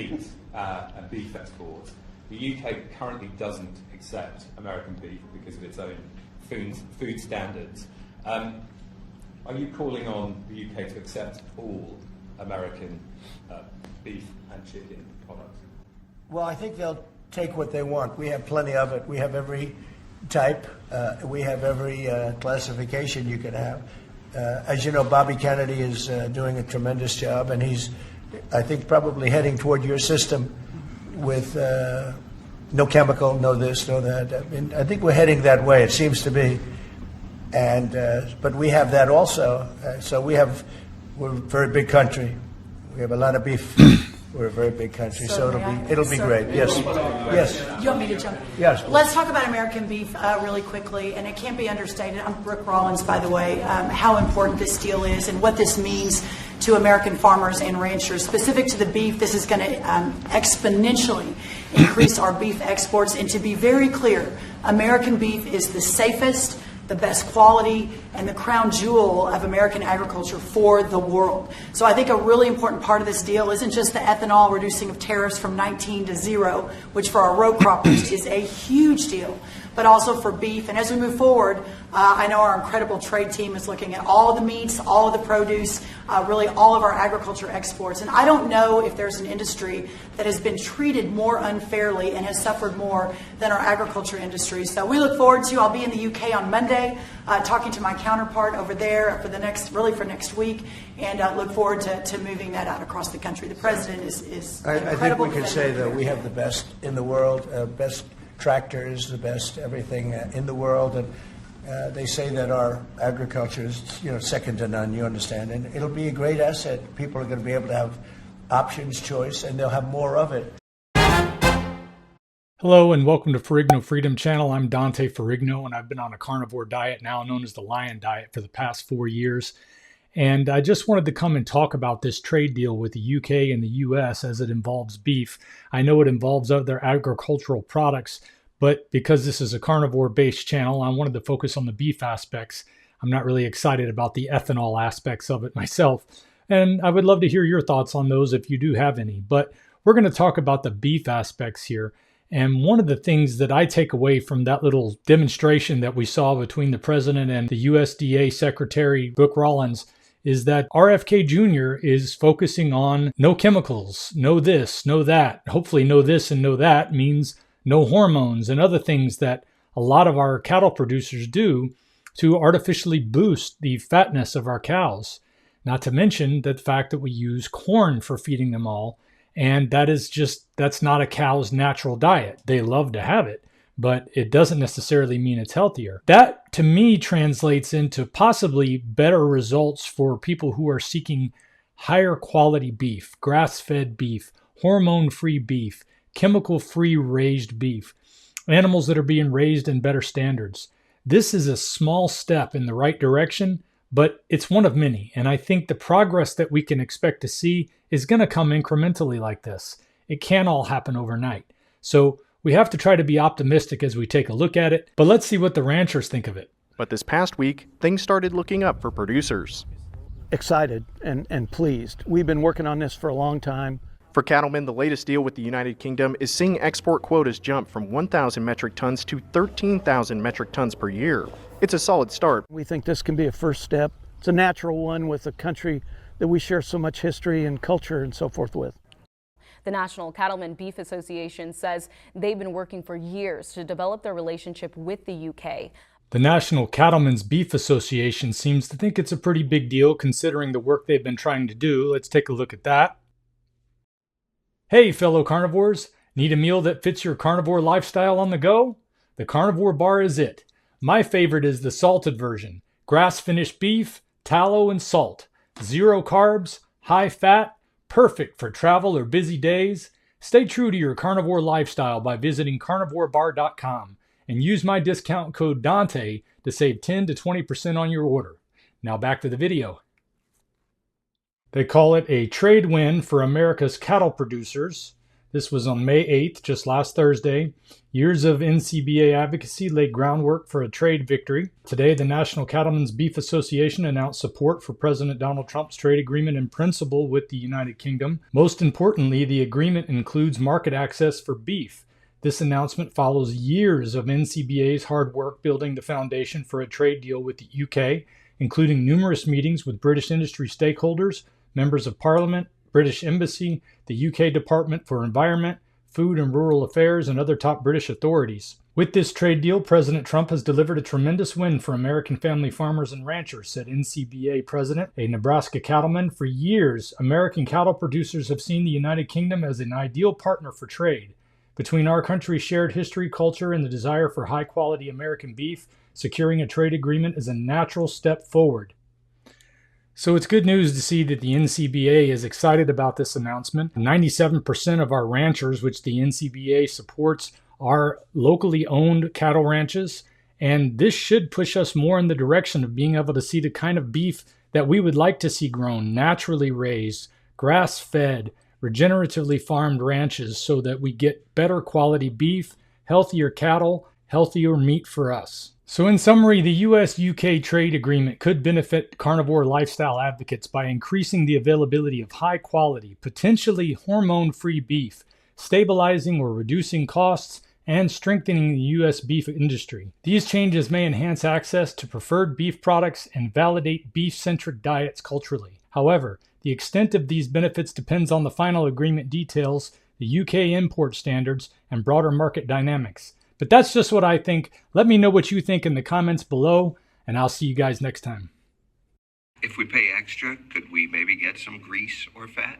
meat and beef exports. The UK currently doesn't accept American beef because of its own food standards. Are you calling on the UK to accept all American beef and chicken products? Well, I think they'll take what they want. We have plenty of it. We have every type. We have every classification you can have. As you know, Bobby Kennedy is doing a tremendous job, and he's, I think, probably heading toward your system with no chemical, no this, no that. I mean, I think we're heading that way, it seems to be. And but we have that also. So we're a very big country. We have a lot of beef. We're a very big country, so it'll be great. Yes, yes. You want me to jump in? Yes. Let's talk about American beef really quickly, and it can't be understated. I'm Brooke Rollins, by the way. How important this deal is and what this means to American farmers and ranchers. Specific to the beef, this is going to exponentially increase our beef exports. And to be very clear, American beef is the safest, the best quality, and the crown jewel of American agriculture for the world. So I think a really important part of this deal isn't just the ethanol reducing of tariffs from 19 to 0, which for our row croppers is a huge deal, but also for beef. And as we move forward, I know our incredible trade team is looking at all of the meats, all of the produce, really all of our agriculture exports. And I don't know if there's an industry that has been treated more unfairly and has suffered more than our agriculture industry. So we look forward to, I'll be in the UK on Monday, talking to my counterpart over there for next week, and look forward to moving that out across the country. The president is I think we can say that we have the best in the world, best tractors, the best everything in the world, and they say that our agriculture is, second to none. You understand, and it'll be a great asset. People are going to be able to have options, choice, and they'll have more of it. Hello and welcome to Ferrigno Freedom Channel. I'm Dante Ferrigno, and I've been on a carnivore diet now known as the Lion Diet for the past 4 years. And I just wanted to come and talk about this trade deal with the UK and the US as it involves beef. I know it involves other agricultural products, but because this is a carnivore-based channel, I wanted to focus on the beef aspects. I'm not really excited about the ethanol aspects of it myself, and I would love to hear your thoughts on those if you do have any. But we're going to talk about the beef aspects here. And one of the things that I take away from that little demonstration that we saw between the president and the USDA Secretary, Brooke Rollins, is that RFK Jr. is focusing on no chemicals, no this, no that. Hopefully no this and no that means no hormones and other things that a lot of our cattle producers do to artificially boost the fatness of our cows. Not to mention the fact that we use corn for feeding them all. And that's not a cow's natural diet. They love to have it, but it doesn't necessarily mean it's healthier. That, to me, translates into possibly better results for people who are seeking higher quality beef, grass-fed beef, hormone-free beef, chemical-free raised beef, animals that are being raised in better standards. This is a small step in the right direction, but it's one of many. And I think the progress that we can expect to see is going to come incrementally like this. It can't all happen overnight. So we have to try to be optimistic as we take a look at it, but let's see what the ranchers think of it. But this past week, things started looking up for producers. Excited and pleased. We've been working on this for a long time. For cattlemen, the latest deal with the United Kingdom is seeing export quotas jump from 1,000 metric tons to 13,000 metric tons per year. It's a solid start. We think this can be a first step. It's a natural one with a country that we share so much history and culture and so forth with. The National Cattleman Beef Association says they've been working for years to develop their relationship with the UK. The National Cattlemen's Beef Association seems to think it's a pretty big deal considering the work they've been trying to do. Let's take a look at that. Hey, fellow carnivores, need a meal that fits your carnivore lifestyle on the go? The Carnivore Bar is it. My favorite is the salted version. Grass-finished beef, tallow, and salt. 0 carbs, high fat, perfect for travel or busy days. Stay true to your carnivore lifestyle by visiting carnivorebar.com and use my discount code Dante to save 10 to 20% on your order. Now back to the video. They call it a trade win for America's cattle producers. This was on May 8th, just last Thursday. Years of NCBA advocacy laid groundwork for a trade victory. Today, the National Cattlemen's Beef Association announced support for President Donald Trump's trade agreement in principle with the United Kingdom. Most importantly, the agreement includes market access for beef. This announcement follows years of NCBA's hard work building the foundation for a trade deal with the UK, including numerous meetings with British industry stakeholders, members of Parliament, British Embassy, the UK Department for Environment, Food and Rural Affairs, and other top British authorities. With this trade deal, President Trump has delivered a tremendous win for American family farmers and ranchers, said NCBA President, a Nebraska cattleman. For years, American cattle producers have seen the United Kingdom as an ideal partner for trade. Between our country's shared history, culture, and the desire for high-quality American beef, securing a trade agreement is a natural step forward. So it's good news to see that the NCBA is excited about this announcement. 97% of our ranchers, which the NCBA supports, are locally owned cattle ranches, and this should push us more in the direction of being able to see the kind of beef that we would like to see grown, naturally raised, grass-fed, regeneratively farmed ranches, so that we get better quality beef, healthier cattle, healthier meat for us. So in summary, the U.S.-UK trade agreement could benefit carnivore lifestyle advocates by increasing the availability of high-quality, potentially hormone-free beef, stabilizing or reducing costs, and strengthening the U.S. beef industry. These changes may enhance access to preferred beef products and validate beef-centric diets culturally. However, the extent of these benefits depends on the final agreement details, the UK import standards, and broader market dynamics. But that's just what I think. Let me know what you think in the comments below, and I'll see you guys next time. If we pay extra, could we maybe get some grease or fat?